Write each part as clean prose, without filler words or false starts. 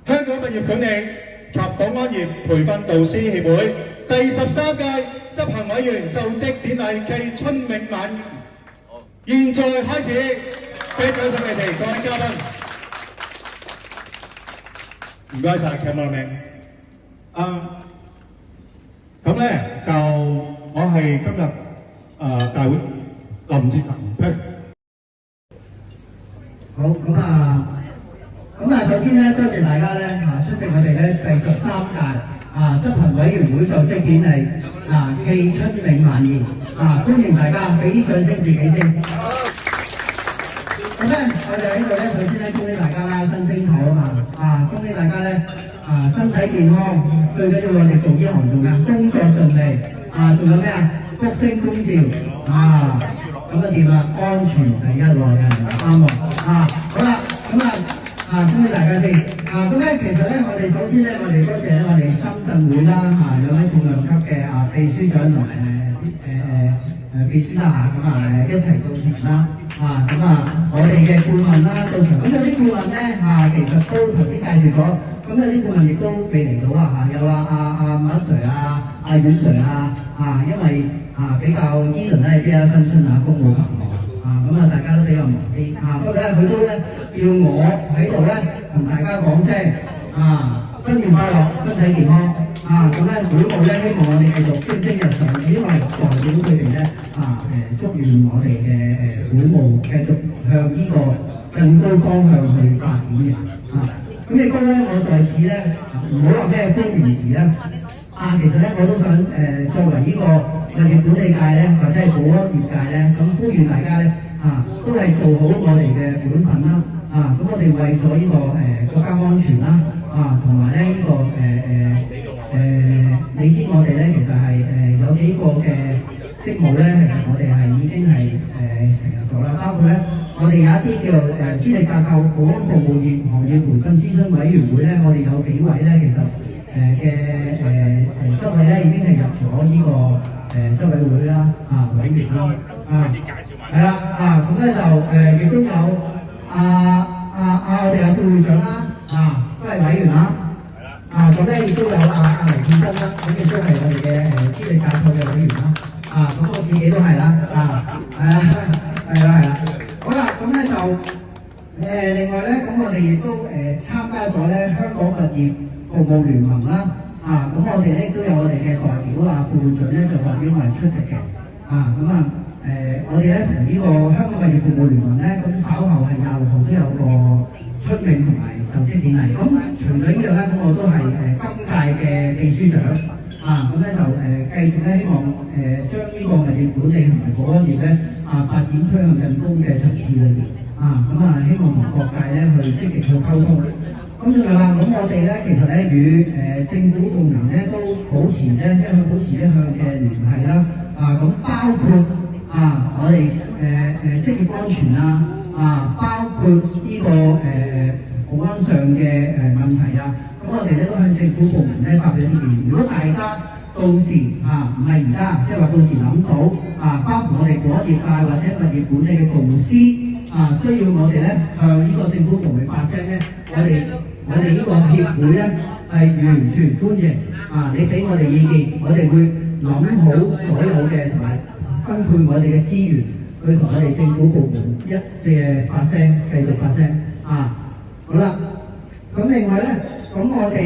香港物業管理及保安業培訓導師協會第13屆執行委員就職典禮暨春茗晚宴，現在開始。俾掌聲你哋各位嘉賓。唔該晒 cameraman。咁咧就我係今日大會林哲騰。好咁首先咧，多謝大家咧出席我哋咧第13屆執行委員會就職典禮暨春茗晚宴歡迎大家，俾啲掌聲自己先。咁咧，我哋喺度咧，首先咧恭喜大家啦，新正頭恭喜大家咧身體健康，最緊要我哋做呢行做咩？工作順利仲有咩福星高照咁點啊？安全第一內嘅啱喎好啦，恭喜大家先咁咧，其實咧，我哋首先咧，我哋多謝咧，我哋深圳會啦兩位重量級嘅秘書長同埋秘書啦一齊到場啦我哋嘅顧問啦到場，咁有啲顧問咧其實都頭先介紹咗，咁有啲顧問亦都未嚟到有馬 Sir 阮 Sir 因為比較依輪咧，即係新春公務繁忙大家都比較忙啲不過咧佢都咧叫我喺度咧同大家講聲新年快樂，身體健康咁咧會務咧希望我哋繼續蒸蒸日上，因為代表佢哋咧祝願我哋嘅會務繼續向呢個更高方向去發展嘅咁亦都咧我在此咧唔好話咩歡迎詞啦其實咧我都想作為呢個物業管理界咧或者係保安業界咧，咁呼籲大家咧都係做好我哋嘅本分啦咁我哋為咗呢個國家安全啦同埋咧呢個你知我哋咧其實係有幾個嘅職務咧，其實我哋係已經係成立咗啦，包括咧我哋有一啲叫資歷架構保安服務業行業培訓諮詢委員會咧，我哋有幾位咧其實執委咧已經係入咗呢個執委會啦委員啦係啦咁咧就亦都有我哋有副會長啦都係委員啦咁咧亦都有黎建真啦，咁亦都係我哋嘅資歷架構嘅委員啦咁我自己都係啦係啦好啦，咁咧就另外咧，咁我哋亦都參加咗咧香港物業服務聯盟啦咁我哋咧都有我哋嘅代表副會長咧就代表我哋出席嘅我哋咧同呢個香港物業服務聯盟咧，咁稍後係26號都有個春茗同埋就職典禮。咁除咗呢樣咧，咁我都係今屆嘅秘書長咁咧就繼續咧希望將呢個物業管理同埋保安業咧發展推向更高嘅層次裏面希望同各界咧去積極去溝通。咁仲有咁我哋咧其實咧與政府部門咧都保持一向嘅聯繫啦咁包括我哋職業安全包括呢個保安上嘅問題咁我哋咧都向政府部門咧發表意見。如果大家到時唔係而家，即係話到時諗到包括我哋保安業界或者物業管理嘅公司需要我哋咧向呢個政府部門發聲咧，我哋呢個協會咧係完全歡迎你俾我哋意見，我哋會諗好所有嘅同埋分配我哋嘅資源去同我哋政府部門一致發聲，繼續發聲好啦，咁另外咧，咁我哋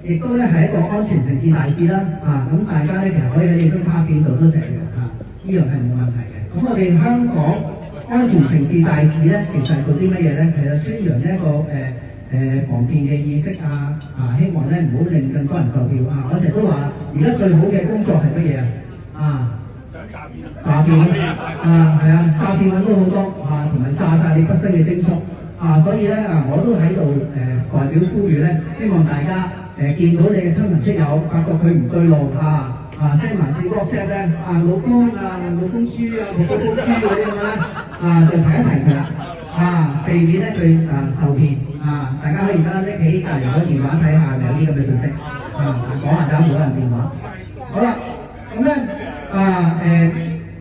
亦都咧係一個安全城市大使啦咁大家咧其實可以喺你張卡片度都寫嘅呢樣係冇問題嘅。咁我哋香港安全城市大使咧，其實係做啲乜嘢咧？其實宣揚一個防騙嘅意識希望咧唔好令更多人受騙我成日都話，而家最好嘅工作係乜嘢詐騙係詐騙揾到好多同埋詐晒你不惜嘅精速所以咧我都喺度代表呼籲咧，希望大家見到你嘅親朋戚友，發覺佢唔對路send 埋次 WhatsApp 咧老公老公豬婆婆豬嗰啲咁樣咧就提一提佢啦避免咧佢受騙大家可以而家拎起隔離個電話睇下有啲咁嘅信息講下就冇人電話好啦，咁咧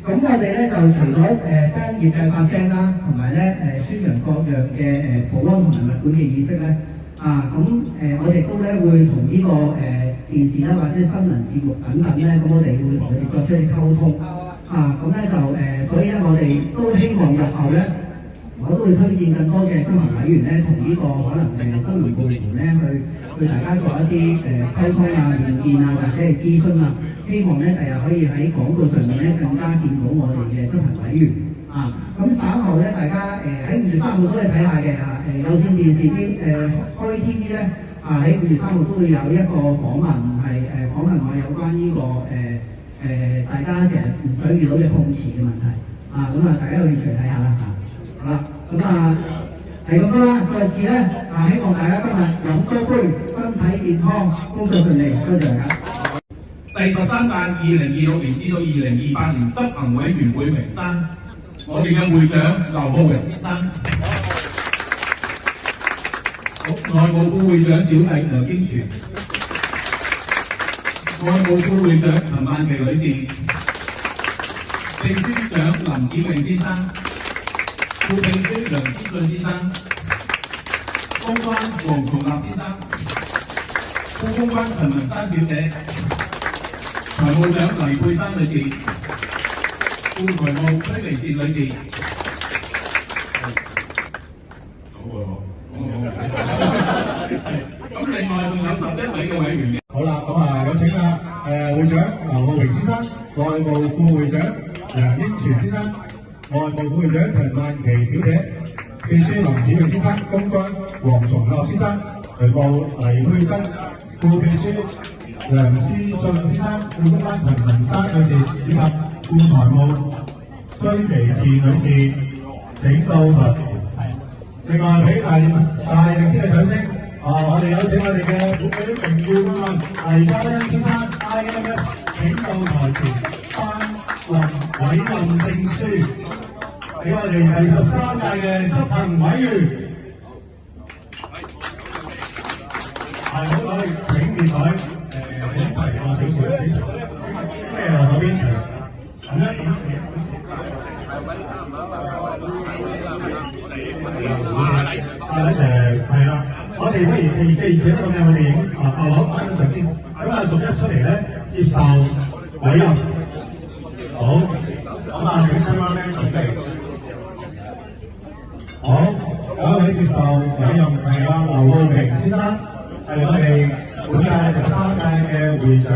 咁我哋咧就除咗幫業界發聲啦，同埋咧宣揚各樣嘅保安同埋物管嘅意識咧我哋都咧會同呢個電視啦或者新聞節目等等咧，咁我哋會同佢哋作出啲溝通所以咧我哋都希望日後咧，我都會推薦更多嘅執行委員咧，同呢個可能新聞部門咧去大家做一啲溝通面見或者係諮詢希望咧第日可以喺廣告上面咧更加見到我哋嘅執行委員咁稍後咧，大家喺5月3號都係睇下嘅有線電視啲開 TV 咧喺5月3號都會有一個訪問，係訪問我有關呢個大家成日唔想遇到嘅碰瓷嘅問題大家有興趣睇下啦好啦，係咁啦，再次咧希望大家今日飲多杯，身體健康，工作順利，多謝大家。第13屆2026年至到2028年執行委員會名單，我哋嘅會長劉浩榮先生，內務副會長小弟梁經全，外務副會長陳曼琪女士，秘書長林子穎先生，副秘書梁思俊先生，公關黃崇立先生，副公關陳文山小姐，財務長黎佩珊女士，副財務崔麗倩女士。咁另外仲有11位嘅委員嘅。好啦，有請會長劉浩榮先生，內務副會長梁英全先生，外務副會長陳曼琪小姐，秘書林子穎先生，公關黃崇立先生，財務黎佩珊，副秘書梁思俊先生，副公關陳文山女士，以及副財務崔薇倩女士，請到台。另外俾大力啲嘅掌聲，我哋有請我哋嘅本會榮譽顧問黎嘉欣先生 IMS 請到台前頒發委任證書俾我哋第13屆嘅執行委員。好，請別台，請提我少少，咩嗰邊？係啦，我哋不如記得咁樣，我哋已經攞翻嗰陣先，逐一出嚟咧接受委任。好，請今晚咧準備。好，有一位接受委任係劉浩榮先生，係我哋本屆13屆嘅會長。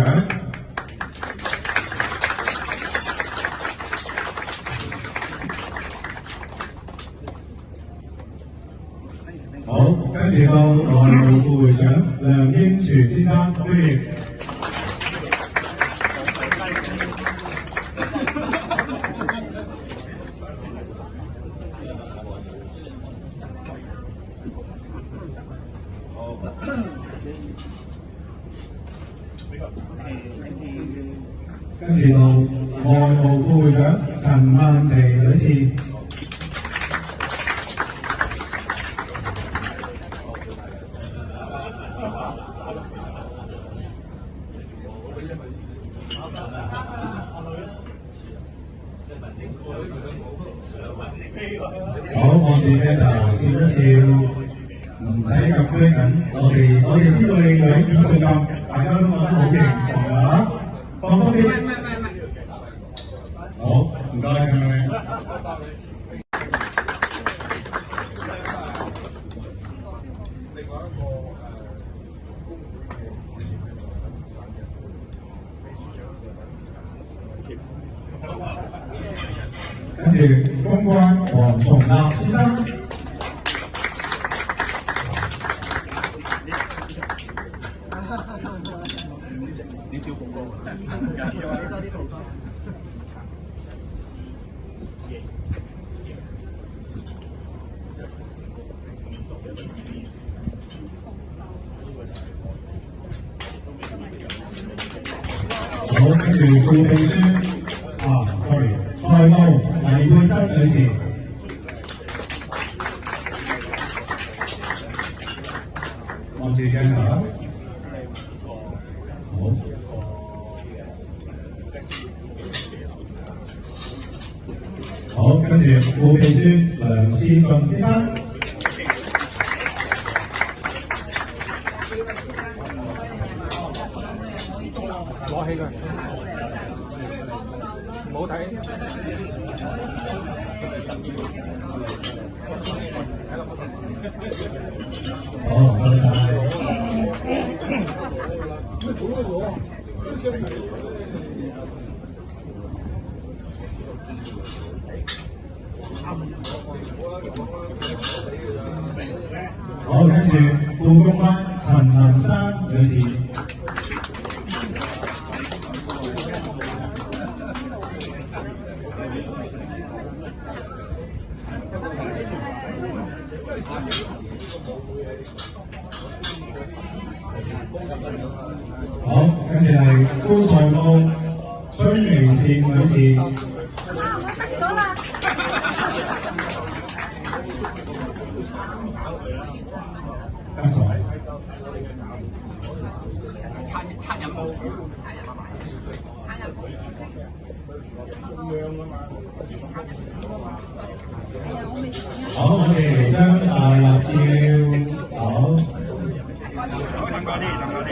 好，跟住到內務副會長梁英全先生，歡迎。跟住到外務副會長陳曼琪女士。好，我哋嘅頭笑一笑，唔使咁拘緊。我哋知道你有演進咁，大家都覺得好認同啊！放鬆啲。好，唔該，係咪？跟住公關黃崇立先生，好，跟住副秘書sorry。財務黎佩珊女士，望住鏡頭。好，跟住副秘書梁思俊先生。戲佢，唔好睇。好，唔該晒。好，跟住副公關陳文山女士。好，跟住係高才部崔明善女士。剛才餐飲部。好，我哋嚟張大合照。好。等多啲。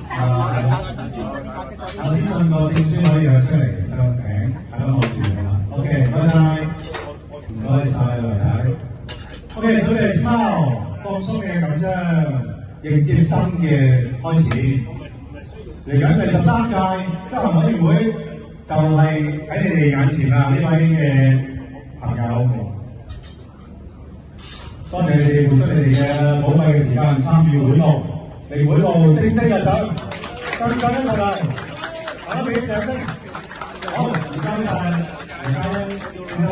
好，我先問個店先可以約出嚟張名，大家望住我啦。OK， 唔該晒，唔該晒劉太。OK， 準備3，放鬆嘅緊張，迎接新嘅開始。嚟緊第13屆執行委員會就係喺你哋眼前啦，呢位嘅朋友。多謝你哋付出你哋嘅寶貴嘅時間參與會務，令會務蒸蒸日上，更上一層樓。打俾掌聲。好，唔該晒，唔該，先生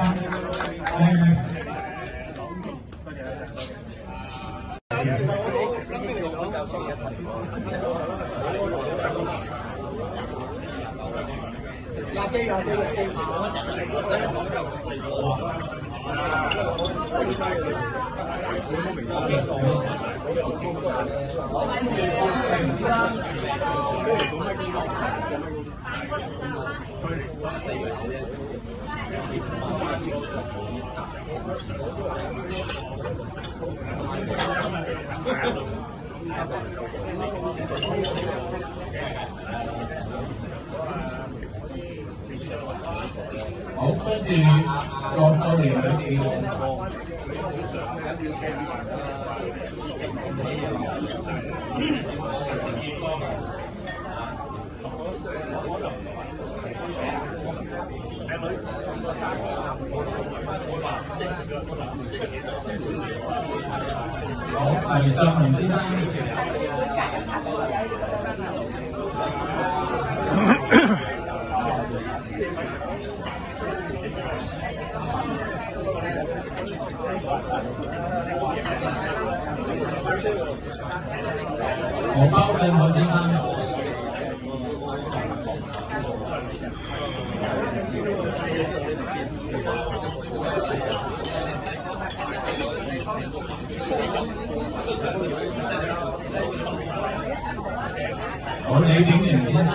，IMS。好，跟住落秀嚟嗰啲。好，黎尚文先生。荷包嘅何先生。好，李景元先生。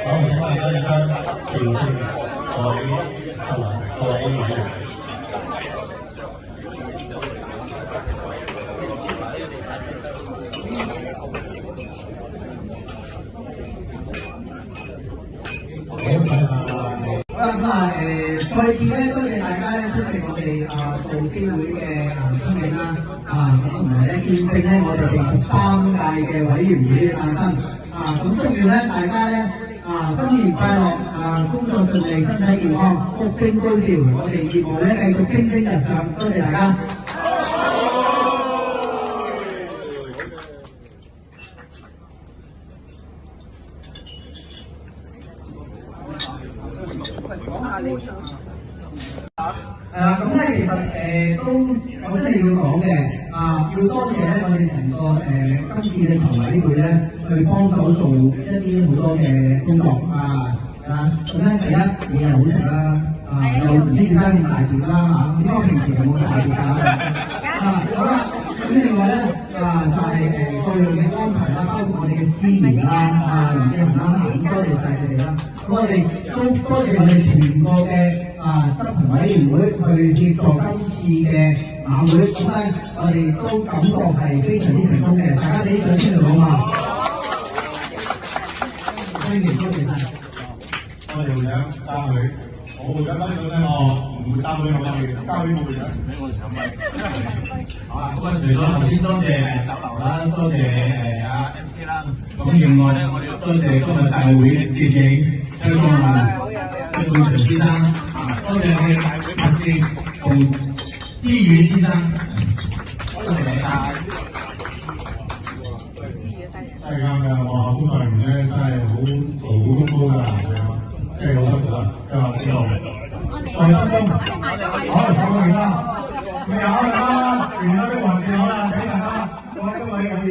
好，請大家一間調節各位議員。好啦，再次咧多謝大家咧出席我哋導師會嘅簽名啦，咁同埋咧見證咧我哋第13屆嘅委員會嘅誕生，咁祝願咧大家咧新年快樂，工作順利，身體健康，福星高照，我哋業務咧繼續蒸蒸日上，多謝大家。係啦，咁咧其實都我真係要講嘅，要多謝咧我哋成個今次嘅籌委會咧，去幫手做一啲好多嘅工作咁咧第一嘢係好食啦，又唔知點解咁大碟啦點解我平時係冇大碟㗎？好啦，咁另外咧就係各樣嘅安排啦，包括我哋嘅司儀啦林志恒啦，咁多謝晒佢哋啦。咁我哋都多謝我哋全個嘅執行委員會去協助今次嘅晚會，咁咧我哋都感覺係非常之成功嘅，大家俾啲掌聲嚟好嘛？歡迎多謝晒。我哋會長交佢，我會長交呢個咧，我唔會交俾我嘅，交俾我會長。俾我搶位。好啦，咁除咗頭先多謝酒樓啦，多謝MC 啦，咁另外咧，我哋多謝今日大會攝影張光文、張永祥先生，多謝我哋大會拍攝同思宇先生，多謝你晒。真係啱㗎，我工作人員咧真係好勞苦功高㗎，即係好辛苦啊！即係話知道，我哋分工，好，講完啦，未有啦，完咗啲環節好啦，請大家各位今日嘅